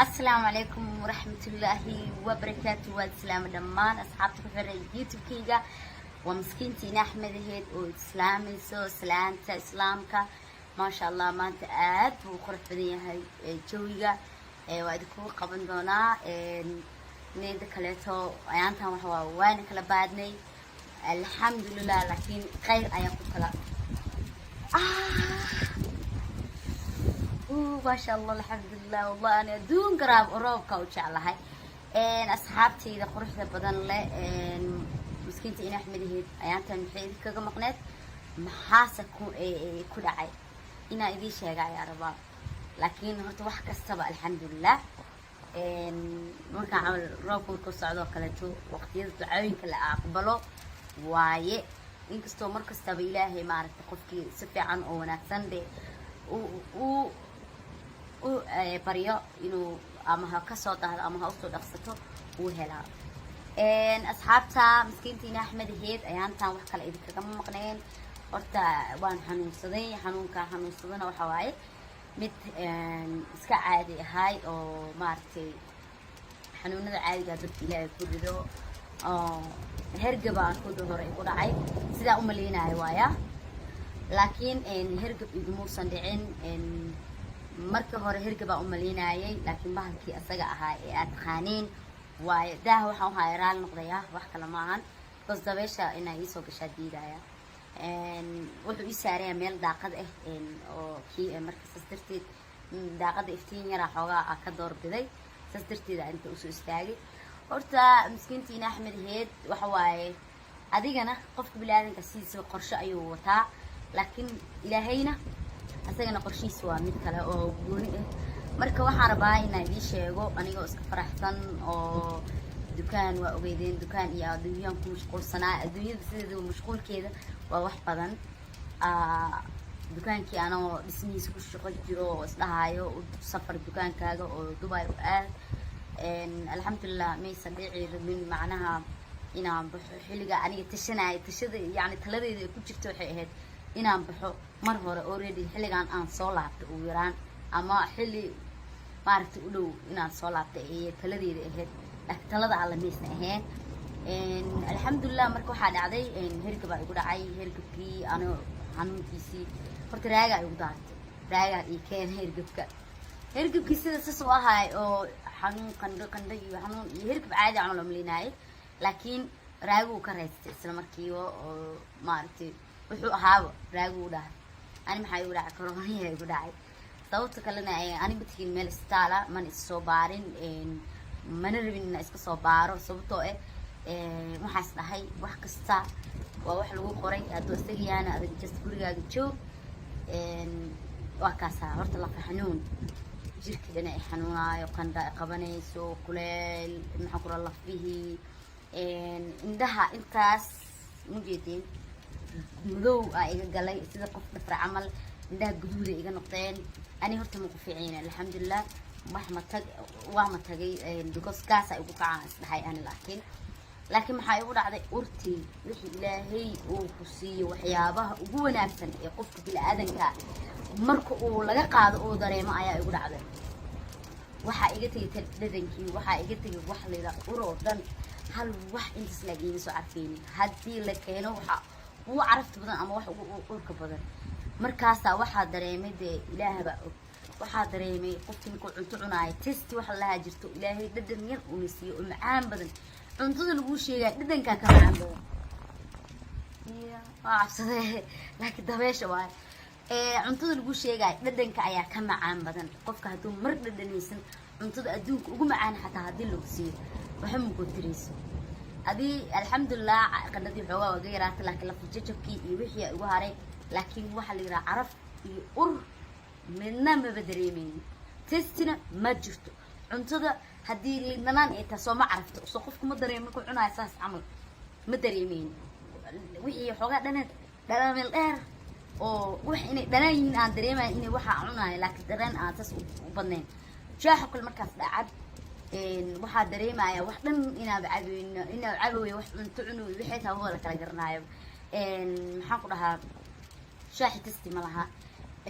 السلام عليكم ورحمة الله وبركاته والسلام دمان أصحابتك في اليوتيوب كيجا ومسكينتي أحمد هيد وإسلامي سو سلامته إسلامك ما شاء الله ما أنت آد وخرج بدي هاي جويجا وأدكو قبل دونا نيد كلته أيامها وحوا وين كلا بعدني الحمد لله لكن خير أيام كلا ما شاء الله الحمد لله والله أنا دون قراب أوروبا وشعلها أصحابتي إذا خرجت بدن لا مسكينتي إن أحمد هيد أيامتها محيد كذا مقنات محاسة كل عاي إنا إذا شيء يا ربا لكن هرت واحد كسبة الحمد لله مركا عمل روكو كسعودو كلتو وقت يدعوين كلا أقبله واي إنك استو مركز تبيله ما عرفت قفكي سفي عن أو ناكسن دي بريء إنه أما هكسر ده أما هوصل دقسته وهلا أصحابتا مسكينتي أحمد هيد أيام تام وحكلا إذا كم مقنين قرتا وان حنون صدي حنون كحنون صدنا وحواي مت إسكا عادي هاي أو مارتي حنون هذا عادي قادر إلى كل ذو هرجبان كل ذو رأي كل عاي سدا أملينا هوايا لكن هرجب إدمو صندعين marka hore hirgaba u maleynayay laakiin bahalkii asaga ahaa ee aad qaaneen waa daa waxa uu hayraal noqdaya wax kala ma ahan bas dabeesha inay soo gashaa diidaya wuxuu ii saaray meel daaqad ah oo kii marka sastirteed daaqada iftiin yara xoogaa ka doorbiday sastirteeda inta u soo istaagay horta miskiintiina Axmed Heed waxa waaye adigana qofka bilaadanka siisa qorshe ayuu wataa laakiin ilaahayna asagana qorshiis waa mid kale oo gooni ah marka waxaan rabaa inaan idin sheego aniga iska faraxsan oo dukaan waa ogeydeen dukaan iyo adduunyan ku mashquulsanaa adduunyada sideeda mashquulkeeda waa wax badan dukaankii anoo dhismihiisa ku shaqo jiro oo isdhahayo safar dukaankaaga oo Dubai u aad alxamdulillah maysan dhici rabin macnaha inaan baxo xilliga aniga tashada yani taladeeda ku jirto waxay ahayd inaan baxo mar hore already xilligan aan soo laabtay ugu yaraan ama xilli maaragtay u dhow inaan soo laabtay ee taladeeda ahayd laakiin talada alla meesna ahayn alxamdulillah marka waxaa dhacday hergab ay ugu dhacay hergabkii anoo xanuunkiisii horta raaga ay ugu daartay raaga ii keen hergabkii sida sas u ahaay oo xanuun qandho iyo xanuun iyo hergab caadi aan la maleynayay laakiin raagu ka reystay isla markii oo maaragtay wuxuu ahaaba raagu u dhahay ani maxay u dhacay corona igu dhacay sababta kalena ani batiin meel istaala man is soo baarin mana rabin in iska soo baaro sababtoo waxaas dhahay wax kasta waa wax lagu qoray haduu isagiyana adag just gurigaaga joog waa kaasa horta la xanuun jirkeena ay xanuunaayo qandha qabanayso kuleel maxaa kula lafihi indhaha intaas mujeedin مذو إيجا جالي سيدا قف دفر عمل ده جذوري إيجا نقطين أنا هرت مقفعين الحمد لله وما تجي بقص كاسة يبقى عاس بحي أنا لكن ما حيقول على أرتي وحي إلهي وخصي وحيابه وجوا نفسا يقف بالآذن كا مركو ولا قاعد أودري ما أيا يقول على وحقيقتي تدرنكي وحقيقتي وحلي لا أردن هل وح أنت سلاقيني سو عارفيني هدي لك هنا هو عرفت بدن أما واحد أقولك بدن مركزة واحد دريمي ده إله بقى واحد دريمي قفت نكون عنتعناي تستي واحد لها جرتو إلهي بدن ير ونسي ومعان بدن عنتظر نقول شيء بدن كمان بدن عفسه لكن ده بيش واي عنتظر نقول شيء بدن كعيا كمان بدن قفك هدوم مر بدن يسن عنتظر أدوك وجمعان حتى هدلو بسير وحم كنتريسو أدي الحمد لله قندي حوا وغيرات لكن لفظ جبكي يوحي وهاري لكن واحد اللي عرف يقر منا ما بدريمين تستنا ما جرت عنتظر هدي لنا إنت سو ما عرفت سقفكم ما دريمين كل عنا أساس عمل ما دريمين وحي حوا دنا من الأر أو وحي دنا عن دريمة إني وحى عنا لكن دنا أساس وبنين جاح كل مركز بعد waxaa dareemaya wax dhan inaa cabayo wax cunto cuno wixii taa wada kala garnaayo maxaan ku dhahaa shaaxi tasti ma laha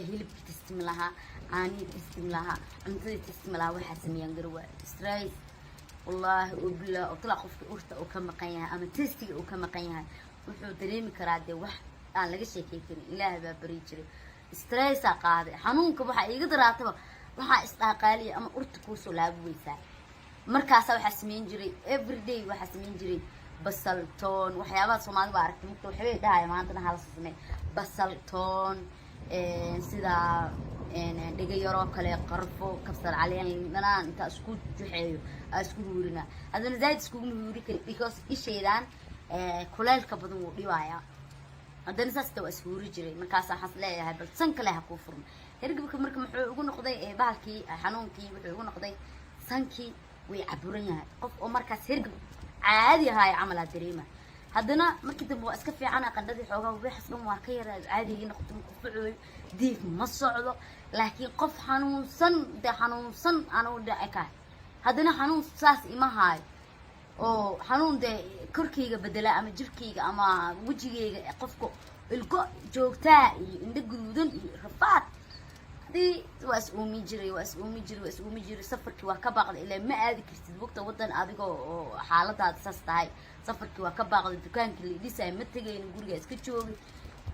hilib tasti ma laha عاني تستم لها عمتي تستم لها واحد سميان قروة ستريس والله وبلا وطلع قفك أورتا وكم قيها أما تستي وكم قيها وحو دريمي كرادة واحد أنا لقى شيء كيكين إلهي ببريجري ستريس قاعدة حنونك بحا يقدر أعتبر بحا استقالية أما أورتا كوسو لابويسا markaas waxa sameyn jiray every day waxa sameyn jiray basal toon waxyaabaha Soomaaliga waa aragtay mugto waxay dhahay maanta hal sameey basal toon sida dhiga yaro kale qarfo kabsar caleen dhanaan inta isku juxeeyo isku ruurina hadana zaid isku ruuri kari because isheedan kuleelka badan uu dhibaaya hadana saasta waa isruuri jiray markaas waxaan leeyahay bal san kale ha ku furmo hergabka marka muxuu ugu noqday bahalkii xanuunkii wuxuu ugu noqday sankii ويعبرونها قف ومركز هرب عادي هاي عملها دريمة هدنا ما كده بوا اسكفي عنا قندي حوجا وبيحس بهم واكير عادي نقطة مقفعوا ديف مصعدة لكن قف حنون صن ده حنون صن أنا وده أكاه هدنا حنون ساس إما هاي أو حنون ده كركيجا بدلا أما جركيجا أما وجهيجا قفكو القو جوكتا عندك جودن رفعت دي واسومي جري سفرك وكباقد إلى ما أذيك استدبقت وطن أذيكو حالتها تساستهاي سفرك وكباقد الدكان اللي لسه متجي نقول جالس كتشوفي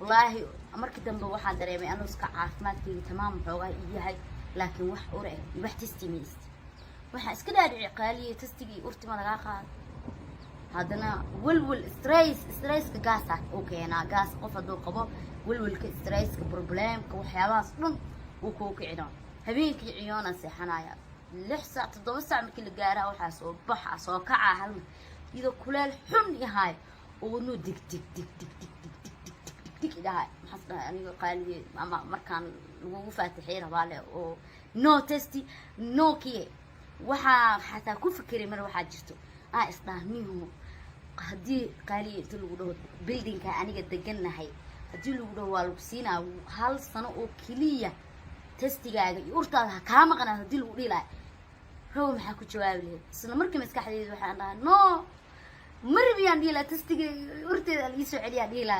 والله أمرك دم بواحد دريمي أنا وسك عافمات كي تمام حوجا هاي لكن وح أورئ وح تستميست وح اسكده عقالية تستجي أرتي ما لقاها هذانا ولول ستريس كجاسة أوكي أنا جاس قفة دو قبا ولول كستريس كبروبلم كوحياة أصلاً وكوك عيون هبينك عيونا سيحنايا لحسة تضوسع مكل الجارة وحاسو بحا سو كعا هل إذا كلال حن يهاي ونو دك دك دك دك دك دك دك دك دك دك ده هاي حسنا يعني قال لي ماما مركان وفاتحين بالي أو نو تستي نو كي وحا حتى كفكري مرة واحد جرتو استهميهم هدي قالي تلو له بيلدينج كأني قد جنة هاي هدي له والبسينا وهال سنة أو كلية تستيجاga urtaada ka maqnaa hadii lagu dhilaa roob maxaa ku jawaabilay isla markii maskaxdeedu waxaan dhahay no marbiyan dhila testiga urteeda la soo celiya dhila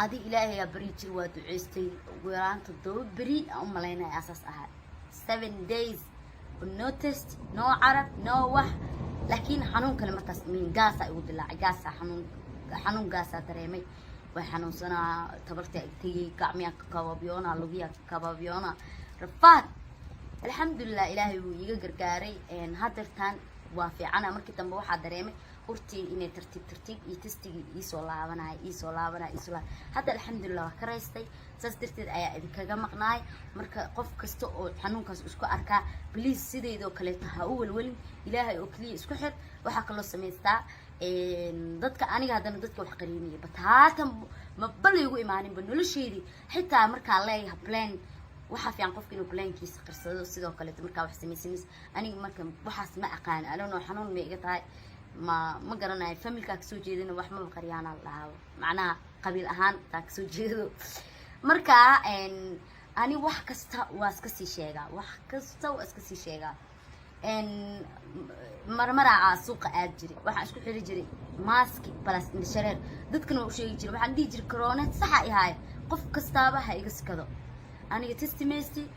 adi ilaahay ya bari jir waa duceystay weeraanta doob bari aan malaynay asaas ahaa 7 days no test no arab no wax laakiin xanuun kale markaas min gaas ay u dilaacay gaas xanuun gaas dareemay وحنون سنة تبرت تيجي كعمية كبابيونا لوجيا كبابيونا رفات الحمد لله إلهي ويجر كاري إن هدرتان وافي أنا مركي تنبو واحد دريمي قرتي إني ترتيب يتستي يسولا بنا هذا الحمد لله كرايستي سسترت أي كجمعناي مركا قف كستو حنون كاس اسكو أركا بليز سيدي دو كليتها أول ولي إلهي أكلي اسكو حر وحق الله سميستا dadka aniga hadana dadka wax qariinay bataatan ma bal igu imaanin banulsheedi xitaa marka leeyahay plan waxa fiican qofka inuu plankiisa qarsado sidoo kale marka wax sameeyay aniga marka waxaas ma aqaan alano xanuun ma iga tahay ma garanayo familka ka soo jeedina wax ma qariyaan Allah macnaha qabiil ahaan taa ka soo jeedo marka ani wax kasta waa iska sii sheegaa مرمرة سوق أجري واحد أشكو حري جري ماسك بلاس إن الشرير ضدكنا وشيء جري واحد دي جري كورونا صحة هاي قف كستابة هاي قص كذا أنا جتستي ميستي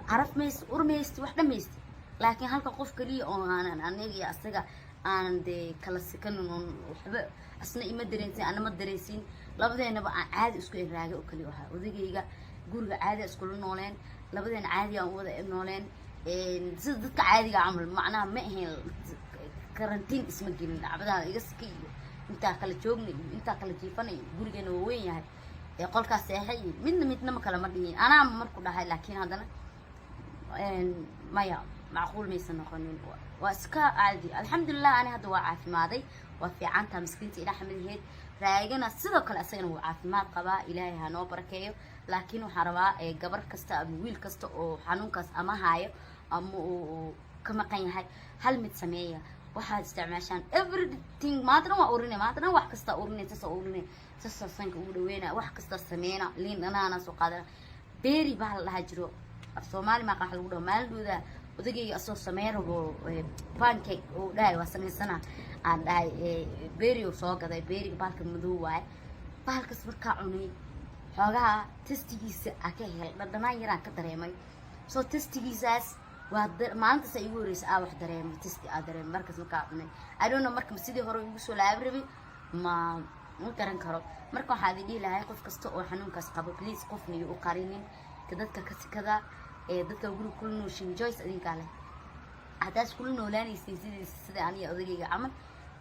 عرف ميست ورميست واحدة ميست لكن هالك قف كلي أو أنا يجي أستجا أنا دي كلاسيكن وحب أصلا إما دريسين أنا ما دريسين لابد أنا بقى عادي أسكو إنراجع وكلي واحد وذي جيجا جورج عادي أسكو نولين لابد أنا عادي أوضع نولين dadka caadiga amal macnaha ma ahayn karantiin isma gelin abada iga skiyo inta kala joogna inta kala jiifanay gurigeena waa weyn yahay ee qolkaas seexay midna ma kala madhiin ana marku dhahay laakiin hadana maya macquul maysan noqonin waa iska caadi alxamdulillah ana hadda waa caafimaaday waa fiicanta miskiinta ila xamadiheed raagana sidoo kale asagana waa caafimaad qabaa ilaahay ha noo barakeeyo laakiin waxa rabaa gabar kasta ama wiil kasta oo xanuunkaas ama haayo ama kama qanyahay hal mid sameeya waxa isticmaashaan everything maadna waa urinay maadna wax kasta urinay sasa sanka ugu dhaweena wax kasta sameeyna liin anaana soo qaadana beeri baa la jiro Soomaali ma qax lagu dhaw maalduuda odagayga asoo sameeyro pancake oo dhaay waa sameysana aan dhaay beeri oo soo gaday beeriga baalka madow waay baalkas marka cunay xoogaha testigiisa aan ka hel dhadhanaan yaraan ka dareemay soo testigiisaas waa maalintaas ay igu horreysay wax dareemay testi dareemay markaas markaa cunay I don't know marka sidii hore igu soo laabi ma garan karo marka waxaad dhihi lahay qof kasta oo xanuunkaas qabo please qofna u qarinin ka dadka ka sikada dadka guri ku nooshin Joyce adinka leh hadaas ku noolaanaysiin sida aniga odagayga camal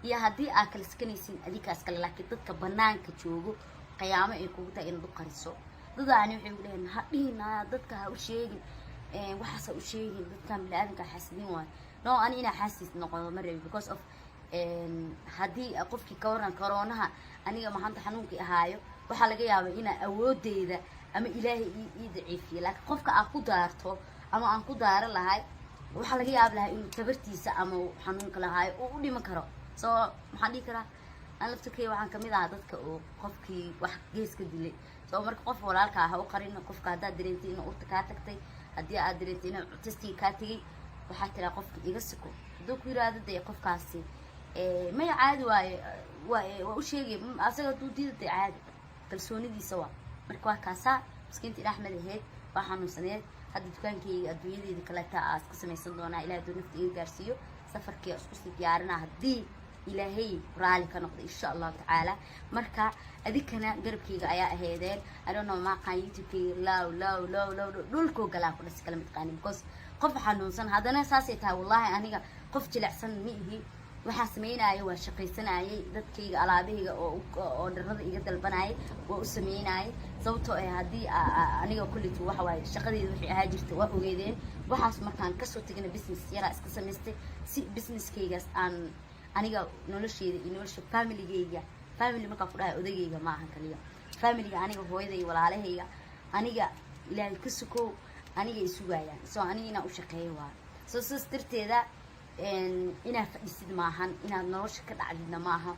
iyo hadii aad kala sikanaysiin adinkaas kale laakiin dadka banaanka joogo qiyaamo ay kugu tahay in dad qariso dadaani waxay u leeyahay ha dhihinaa dadka ha u sheegin waxaas u sheegin dadkan bilaadanka xasidin waay no ani ina xasis noqdo ma rabi because of hadii qofkii ka waran corona aniga maanta xanuunkii ahaayo waxa laga yaabaa ina awoodeyda ama ilaahay ii daciifiyo laakiin qofka aan ku daarto ama aan ku daaro lahay waxa laga yaab lahaa inuu tabartiisa ama xanuunka lahaay oo u dhiman karo soo maxaan dhihi karaa aan laftakay waxaan kamid ahaa dadka oo qofkii wax geeska dilay soo marka qof walaalka ah u qarin qofka haddaad dareentay inuu urta kaa tagtay haddii aad dareentay inuu testiga kaa tegay waxaa tiraa qofka iga siko hadduu ku yiraahdo dee qofkaasi may caadi waaye waa u sheegay asaga hadduu diiday caadi kalsoonidiisa waa marka waa kaasaa miskiintii Axmed ahayd waa xanuunsaneed hadda dukaankayga adduunyadeeda kaleeta aad ka samaysan doonaa ilaahay hadduu nafta iga gaarsiiyo safarkii isku sii diyaarina haddii ilaahay raali ka noqdo insha Allah tacaala marka adikana garabkayga ayaa ahaydeen I don't know ma qaan youtube-kayga law dhulkoo galaa ku dhas kala mid qaanin because qof xanuunsan haddana saasay tahay wallahi aniga qof jilicsan ma ihi waxaa sameynaayo waa shaqaysanayay dadkayga alaabahayga oo dharrada iga dalbanayay waa u sameynayay sababtoo ah haddii aniga kullitu waxa waaye shaqadeeda wixii ahaa jirta waa ogeedeen waxaas markaan kasoo tegana business yaraa iska samaystay si businesskaygaas aan aniga nolosheeda iyo nolosha familygayga family markaa ku dhahay odagayga ma ahan kaliya familiga aniga hooyaday walaalahayga aniga ilaahay ka sukow aniga isugayaan soo aniga inaan u shaqeeyo waa soo saas darteeda inaad fadhisid maahan inaad nolosha ka dhacdidna maaha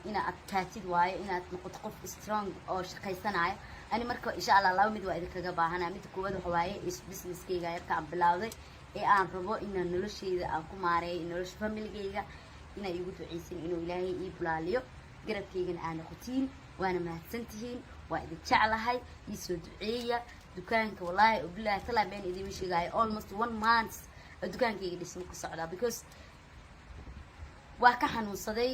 inaad adkaatid waayo inaad noqoto qof strong oo shaqaysanayo ani marka insha Allah laba mid waa idinkaga baahanaa mid koowaad waxa waaye businesskayga yarka aan bilowday ee aan rabo inaan nolosheyda aan ku maareeyo nolosha familygayga inay igu duceysin inuu ilaahay ii bulaaliyo garabkaygana aan noqotiin waana mahadsantihiin waa idin jeclahay ii soo duceeya dukaanka wallahi billahi talaa been idin sheegaayo almost 1 month dukaankayga dhismo ku socdaa because waa ka xanuunsaday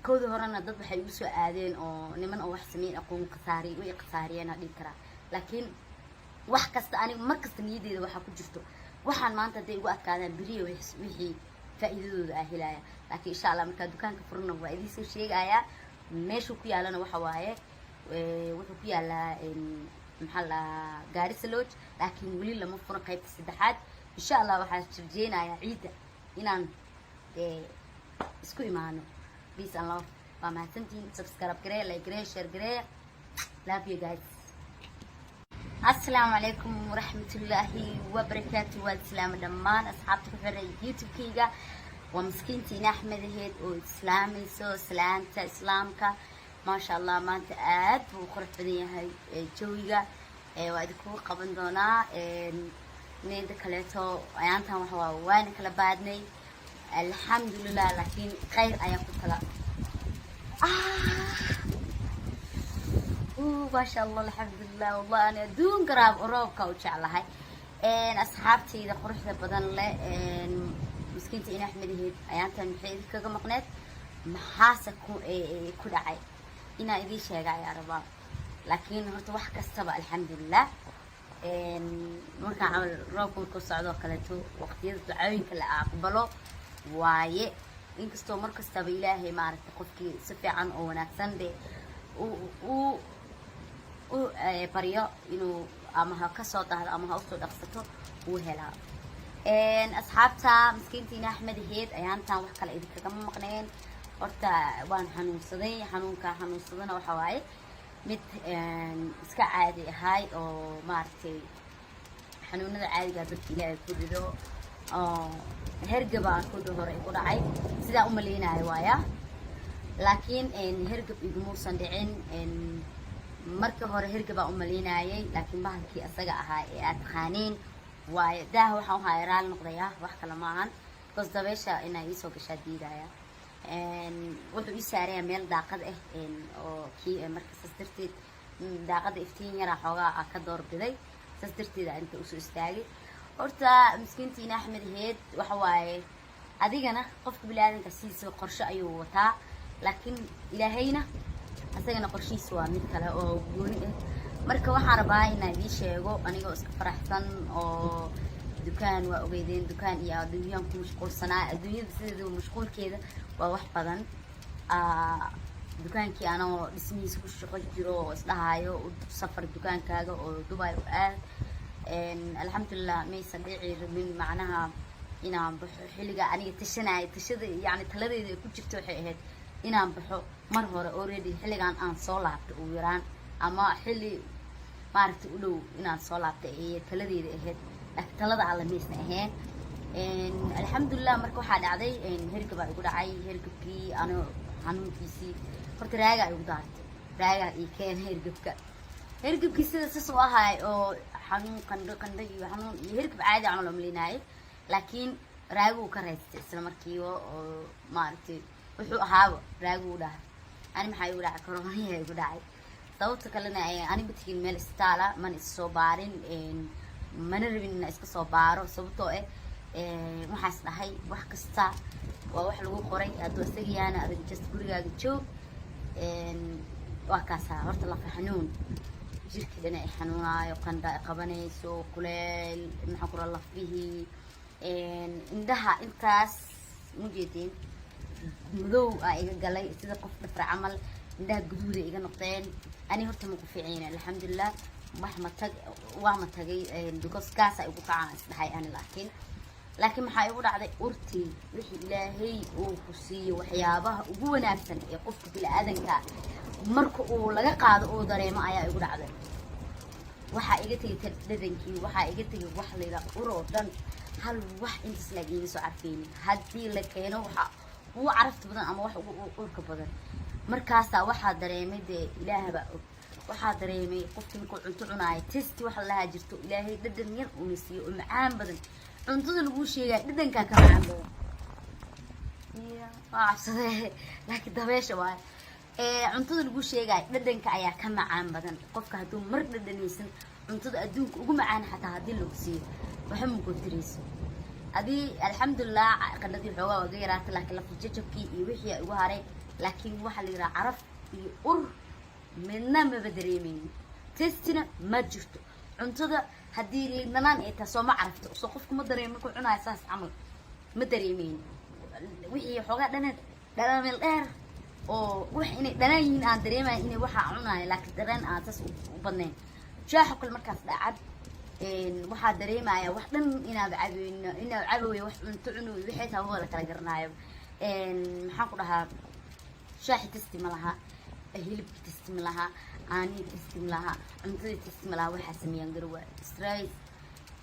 kooda horena dad waxay igu soo aadeen oo niman oo wax sameyn aqoon qasaari way qasaariyeen hadii kara laakiin wax kasta aniga markasta niyadeeda waxa ku jirto waxaan maanta haday igu adkaadaan biriyo wixii faa'iidadooda ah helaya laakiin insha Allah marka dukaanka furno waa idin soo sheegaya meeshu ku yaalana waxa waaye wuxuu ku yaalaa maxaa la Garissa Lodge laakiin wali lama furo qaybta saddexaad insha Allah waxaan jirjeenayaa ciida inaan isku imaano peace and love waa mahadsantiin subscribe garee like garee share garee love you guys السلام عليكم ورحمة الله وبركاته والسلام دمان أصحابتي في اليوتيوب كيجا ومسكينتي أحمد هيد وإسلامي سو سلامتا إسلامك ما شاء الله ما أنت قاد وخرج بدنيا هاي جويجا وأدكو قبل دونا نيد كليتو أيانتها وحوا وين كلا بعدني الحمد لله لكن خير أيام كلا ما شاء الله الحمد لله والله أنا دون قراب قراب كوتش على هاي أصحابتي إذا قرحت بدن لا مسكينتي إن أحمد هيد أيامتها محيد كذا مقنات محاسة كل عاي إنا إذا شيء يا ربا لكن هرت واحد السبع الحمد لله مركا عمل روكم كوسعدو كلتو وقت يدعوين كلا أقبله واي إنكستو مركز تبي إلهي ما عرفت قفكي سفي عن أو ناكسن دي بريء إنه أما هكسر ده أما هوصل أقصته وهلا أصحابتا مسكينتي أحمد هيد أيامتا وحكى لإذا كم مقنين قلت وان حنون صدي حنون كحنون صدنا وحواي مت إسكا عادي هاي أو مارتي حنون عادي قبل إلى كله هرجبان كله هراء يقول عاي سيدا أملينا هوايا لكن هرجب يجمور صندعين marka hore hirgaba u maleynayay laakiin bahalkii asaga ahaa ee aad qaaneen way daa waxa uu hayraal noqdaya wax kala ma ahan because dabeesha inay soo gashaa diidaya wuxuu ii saaray meel daaqad ah oo kii marka sastirteed daaqada iftiin yara xoogaa ka doorbiday saas darteeda inta usoo istaagay horta miskiintiina axmed heed waxa waaye adigana qofka bilaadanka siisa qorshe ayuu wataa laakiin ilaahayna asagana qorshihiisa waa mid kale oo gooni ah marka waxaan rabaa inaan idin sheego anigoo iska faraxsan oo dukaan waa ogeydeen dukaan iyo adduunyaan ku mashquulsanaa adduunyada sideeda mashquulkeeda waa wax badan dukaankii anoo dhismihiisa ku shaqo jiro oo isdhahayo safar dukaankaaga oo Dubai u aad alxamdulillah maysan dhici rabin macnaha inaan baxo xilliga aniga tashada yani taladeeda ay ku jirto waxay ahayd inaan baxo mar hore already xilligan aan soo laabto ugu yaraan ama xilli maaragtay u dhow inaan soo laabtay ee taladeeda ahayd laakiin talada alla maysan ahayn alxamdulillah marka waxaa dhacday hergab baa igu dhacay hergabkii anoo xanuunkiisii horta raaga igu daartay raaga ii keenay hergabkii sida sas u ahaay oo xanuun qandho iyo xanuun iyo hergab caadi aan la malinaayay laakiin raagu ka raystay isla markiiba oo maaragtay wuxuu ahaaba raagu u dhahay ani maxaa igu dhacay koroniya igu dhacay sababta kalena aniga tigin meel istaala man is soo baarin mana rabin inaan iska soo baaro sababtoo waxaas dhahay wax kasta waa wax lagu qoray hadduu isaga yaana adiga just gurigaaga joog waa kaasaa horta lafa xanuun jirka dhana ay xanuunaayo qandha ay qabanayso kuleel maxaa ku raha lafbihii indhaha intaas mujeedeen madow aa iga galay sida qof dhafra camal indhaha guduuda iga noqdeen ani horta ma ku fiicin alxamdulillah waa ma tagay because gaasa igu kacaan isdhahay ani laakiin maxaa igu dhacday urtii wixii ilaahay uu ku siiyo waxyaabaha ugu wanaagsan ee qofka bini'aadanka marka uu laga qaado oo dareemo ayaa igu dhacday waxaa iga tegay dhadankii waxaa iga tegay wax layla ur oo dhan hal wax intaas laagiima soo carfeynin haddii la keeno waxa ugu carafta badan ama wax ugu urka badan markaasaa waxaa dareemay dee ilaahbaa og waxaa dareemay qofkii markuu cunto cunaayo testi waxa lahaa jirto ilaahay dhadhan yar uuna siiyo oo macaan badan cuntada lagu sheegay dhadhankaa ka macaan badan waa cabsadee laakiin dabeesha waay cuntada lagu sheegay dhadhanka ayaa ka macaan badan qofka hadduu mar dhadhanaysan cuntada adduunka ugu macaan xataa haddii lagu siiyo waxa ma gootirayso adii alxamdulillah qandhadii xoogaa waa ga yaraatay laakiin lafa jajabkii iyo wixii igu haray laakiin waxaa la yidhaha caraf iyo ur midna maba dareemeynin testina ma jirto cuntada haddii liidnanaan ay tahay soo ma carafto soo qofku ma dareemo markuu cunaayo saas camal ma dareemeynin wixii xoogaa dhanameel dheer oo wax inay dhanaan yihiin aan dareemayo inay waxaa cunaayo laakiin dareen aan saas u badnayn shaaxo kale markaas dhacad waxaa dareemaya wax dhan inaad cabayo wax cunto cunoy wixii taa wada kala garanaayo maxaan ku dhahaa shaaxi testi ma laha hilibki testi ma laha caanihi testi ma laha cuntadii testi ma laha waxaa sameeyaan garwa stress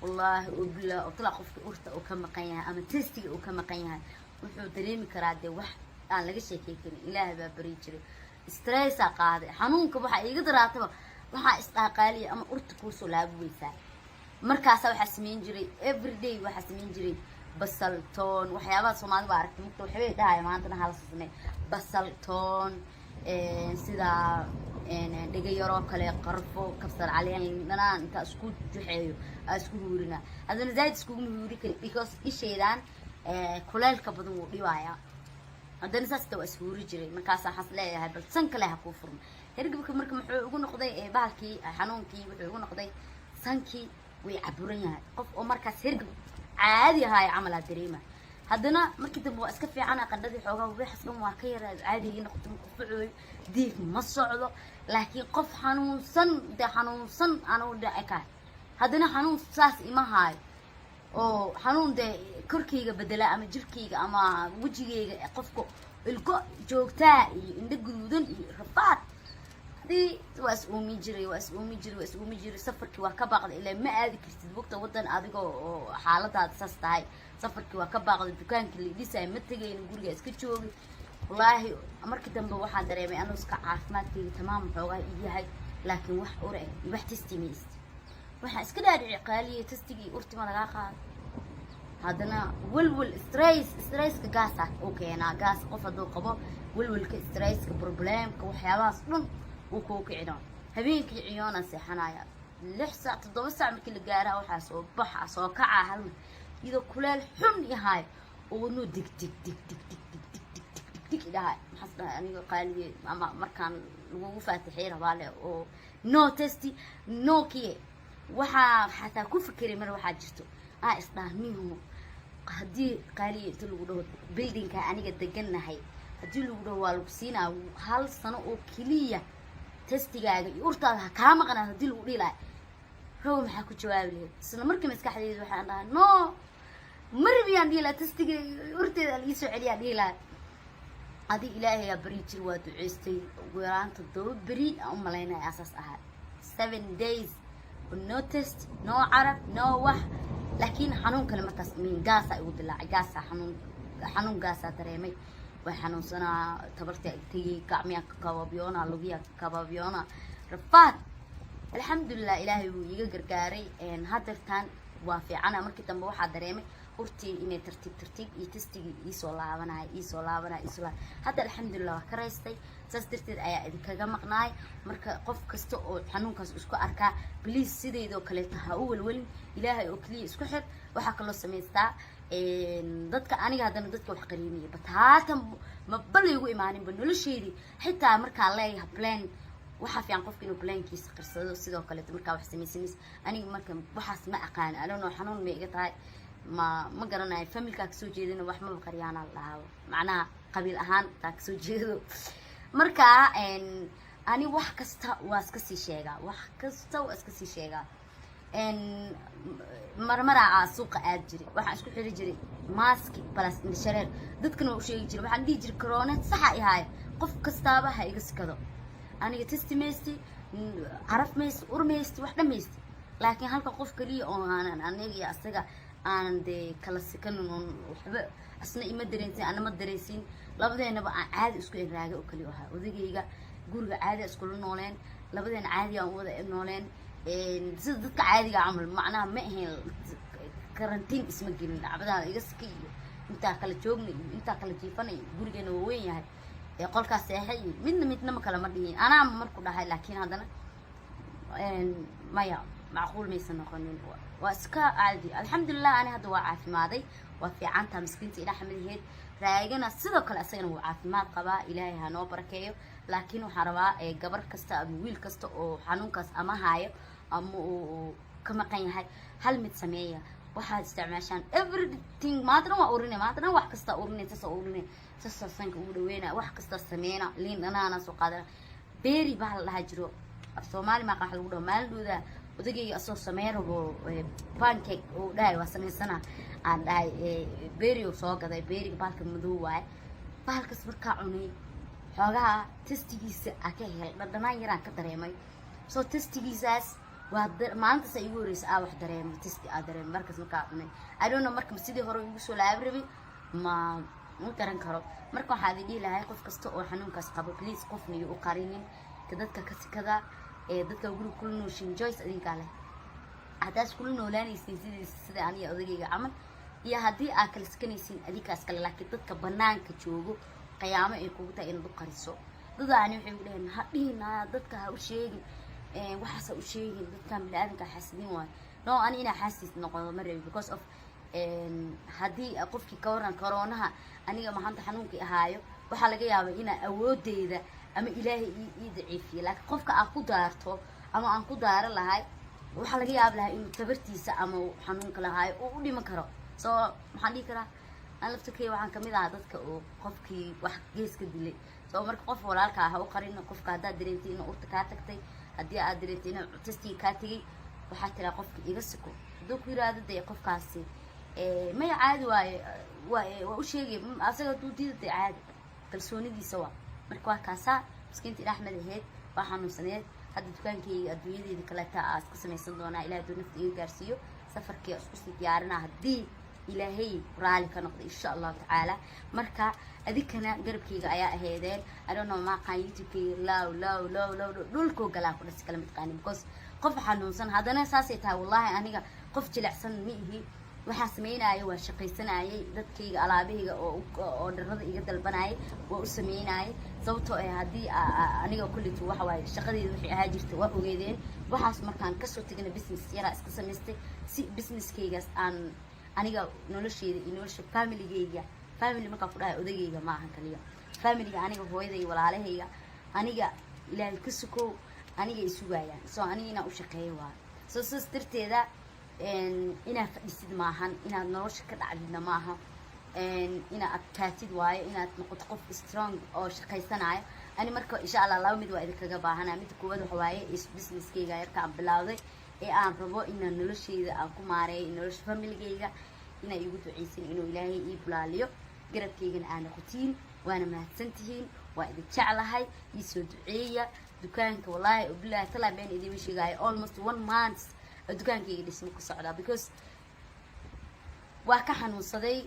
wallaahi oo bilaa oo talaa qofka urta uu ka maqan yahay ama testiga uu ka maqan yahay wuxuu dareemi karaa dee wax aan laga sheekey karin ilaahay baa bari jiray stressaa qaaday xanuunka waxaa iiga daraataba waxaa isdhaaqaaliya ama urta kuusoo laabuweysaa markaasaa waxaa sameyn jiray everyday waxaa sameyn jiray basal toon waxyaabaha soomaalida baa aragtay marka waxbay dhahaya maantana hala samey basal toon sida dhiga yaroo kale qarfo kabsar caleen dhanaan intaa isku juxeeyo aa isku huurina haddana zaaid iskuguma huuri kari because isheedaan kuleelka badan wuu dhibayaa haddana saasta waa ishuuri jiray markaasaa waxaas leeyahay bal san kale ha kuu furno hergabka marka muxuu ugu noqday bahalkii xanuunkii wuxuu ugu noqday sankii way caburan yahay qof oo markaas hergab caadi ahaayo camalaa dareema haddana markii dambe waa iska fiicana qandhadii xoogaa waxaas dhan waa ka yaraa caadigii noqoto marku facooyo diig ma socdo laakiin qof xanuunsan anuu dhaci kahay haddana xanuun saas ima haayo oo xanuun dee korkayga bedela ama jirkayga ama wejigayga qofka ilko joogtaa iyo indho guduudan iyo rafaad hadii waa is-uumi jiray safarkii waa ka baaqday ilaa ma aadi kartid waqta wadan adiga oo xaaladaada saas tahay safarkii waa ka baaqday dukaankii la dhisay ma tegayna guriga iska joogay wallaahi markii dambe waxaan dareemay anuu iska caafimaadkayga tamaam xoogaa ii yahay laakiin wax ure iyo wax testimayst waxaan iska dhaadhici qaaliya testigii urtima lagaa qaado haddana walwal stresska gaasa uu keenaa gaas qof hadduu qabo walwalka stresska problemka waxyaabahaas dhan uu kuu kicino habeenkii ciyoona seexanaya 6 saac 7 saac markii la gaaraa waxaa soo baxa soo kaca hal iyadoo kuleel xun yahay oo no dig dig dig dig dig dig dig dig dig ilahay maxaa dhahay aniga qaaliye ama markaan lagu faatixay rabaale oo no testi no kii waxa xataa ku fikiray mar waxa jirto isdhaahnihu hadii qaaliye inta lagu dhaho buildingka aniga deganahay hadii lagu dhaho waa lagu siinaa hal sano oo kaliya testigaaga iyo urtaada ka maqnaa hadii lagu dhilaa هو maxaa ku jawaabi lahayd isla markii maskaxdayda waxaan dhahay no marbiyan dhila testiga urteeda la soo celiya dhila adi ilaahay ya bari jir waa duceystay weeraanta doo bari u maleynay asaas ahaa 7 days no test no arab no wax laakiin xanuun kale markaas min gaasa ugu dilaa gaasa xanuun gaasa dareemay way xanuunsanaa tabarta tagay gacmiya ka kababyona lugiya ka kababyona rafaad الحمد لله إلهي ويجا جرجاري إن هادرتان وافعنا مركي تنبو واحد دريمي ورتي إني ترتيب يتستي يسولا وانا يسولا هذا الحمد لله كرايستي تسترتي أي إذا كجمعناي مركا قف كستو حنون كاس إسكو أركا بليز سيدي دو كلتها أول ولي إلهي أكلي إسكو حر وحق الله سميستا إن ضدك أنا هذا ضدك وحقريني بتهاتم مبلغ يقول إيماني بنقول شيء حتى مركا الله بلان waxa fiican qofka inuu blankiisa qarsado sidoo kale marka wax sameeyay aniga marka waxaas ma aqaan alano xanuun ma iga tahay ma garanayo familka ka soo jeedina wax ma qariyana lahaw macnaha qabiil ahaan taa ka soo jeedo marka ani wax kasta waa iska sii sheega marmara suuqa aad jiray waxa isku xiri jiray maski plus indhashareer dadkana u sheegi jiray waxaan dhigi jiray corona sax ay ahay qof kastaaba ha iga sikado aniga testimeesti عرف ميست ورميست واحدة ميست لكن هالك قف كلي أو أنا يا أستجا أنا دي كلا سكن وحب أصلا إما دريسين أنا ما دريسين لابد أنا بقى عادي أسكول راجع وكلي وها وذي جيجا جورج عادي أسكول نولين لابد أنا عادي أو وذا نولين زدك عادي عمل معناها ما هي كارنتين اسمه جميل عبدها يجسكي أنت كلا جوبني أنت كلا جيفني جورج أنا وين يعني يقول كاسحي من ما كلام مدين أنا مركو ده لكن هذا ما يا معقول ما يسنقون واسكا عادي الحمد لله أنا هذا وعاف ماضي وفي عنتها مسكينتي إلى حمل هيد رايجنا صدق الأسين وعاف ما قبا إلهي هنو بركيه لكنه حروا جبر كستا ويل كستا أو حنون كس أما هاي أم كما كان هاي هل متسمية واحد استعماشان everything ما تنا وأورني ما تنا واحد كستا أورني تسأورني تسأسنك ودوينا واحد كستا سمينا لين أنا سقادر بيري بحال هجرو الصومالي ما قاحل وده مال وده ودقي أصلا سمير و بانكيك وده وسمي سنة عن ده بيري وصاقة ده بيري بالك مدوه بالك سبركا عني حاجة تستيجيس أكيد بدنا يران كتريمي so تستيجيساس وهذا ما أنت سيقوليس واحد دريم تستي أدريم مركز مكاني I don't know مركز مسيدي هرو يبصوا لعبربي ما كرن كرو مركو هذه دي لهاي قف كستو وحنون كاس قبل بليز قفني وقارنين كذا كذا dadka guri kullu nooshin joyce adin kale hadaas kullu noolaanaysiin sida aniga odagayga camal iyo hadii aad kala skanaysiin adikaas kale laakiin dadka banaanka joogo qiyaamo ay kugu tahay in duqariso dadaani waxay u leeyahay hadhiina dadka ha u sheegin waxa u sheegin dadka bilaadanka xasidin waay no ani ina xasis noqdo mareeyo because of hadii qofkii ka waran corona aniga maxanta xanuunkii ahaayo waxa laga yaabaa ina awoodeeda ama ilaahay ii daciifiyo laakiin qofka aan ku daarto ama aan ku daaro lahay waxa laga yaab lahay inuu tabartiisa ama xanuunka lahay oo u dhiman karo soo maxaan dhigi karaa aan laftakay waxaan kamid ah dadka oo qofkii wax gees ka dilay soo marka qof walaalka ah oo qarin qofka hadaa dareentay inuu urta ka tagtay hadii aad dareentay inuu testii ka tagay waxa tira qofka iga siko haduu ku yiraahdo day qofkaasi ma caadi waa u sheegay asaga duu diiday caadi kalsoonidiisa waa marka waa kaasa miskiinta Axmed aheed waxaan u sameeyay hadda dukaankii adduunyadeeda kala taa iska sameeysan doona ilaahay duu nafta iga gaarsiiyo safarkii isku sii diyaarina hadii ilaahay raali ka noqdo insha Allah taala marka adikana garabkayga ayaa aheedeen I don't know ma qaan youtube law dhulko galaa ku dhis kala mid qaan because qof xanuunsan hadana saasay tahay wallahi aniga qof jilicsan ma ihi waxaan sameynayay waa shaqaysanayay dadkayga alaabahayga oo dharrada iga dalbanayay waa u sameynayay sababtoo ah haddii aniga kullitu waxa waaye shaqadeeda wixii ahaa jirta waa ogeedeen waxaas markaan kasoo tegana business yaraa iska samaystay si businesskaygaas aan aniga nolosheeda iyo nolosha familygayga family markaan ku dhahay odagayga ma ahan kaliya familiga aniga hooyaday walaalahayga aniga ilaahay ka sukow aniga ay sugayaan soo aniga inaan u shaqeeyo waa soo sidaas darteeda inaad fadhisid maahan inaad nolosha ka dhacdidna maaha inaad adkaatid waayo inaad noqoto qof strong oo shaqaysanayo ani marka insha allah laba mid waa idinkaga baahanaa midda koowaad waxa waaye businesskayga yarka aan bilowday ee aan rabo inaan noloshayda aan ku maareeyo nolosha familygayga inay igu duceysin inuu ilaahay ii bulaaliyo garabkaygana aa noqotiin waana mahadsantihiin waa idin jeclahay ii soo duceeya dukaanka wallaahi billahi talaa been idin sheegaayo almost 1 month dukaankayga dhismo ku socdaa because waa ka xanuunsaday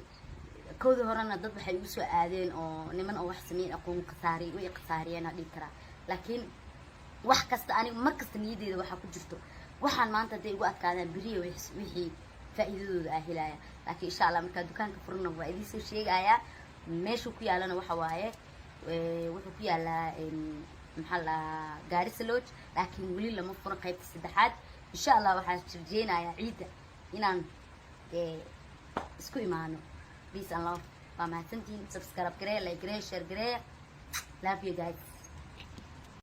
kowda horena dad waxay igu soo aadeen oo niman oo wax sameyn aqoon qasaari way qasaariyeen hadii kara laakiin wax kasta aniga mar kasta niyadeeda waxa ku jirto waxaan maanta haday igu adkaadaan biriyo wixii faa'iidadooda ah helaya laakiin insha Allah marka dukaanka furno waa idin soo sheegaya meesha ku yaalana waxa waaye wuxuu ku yaalaa maxaa la Garissa Lodge laakiin wali lama furo qaybta saddexaad insha Allah waxaan jirjeenayaa ciida inaan isku imaano peace and love waa mahadsantiin subscribe garee like garee share garee love you guys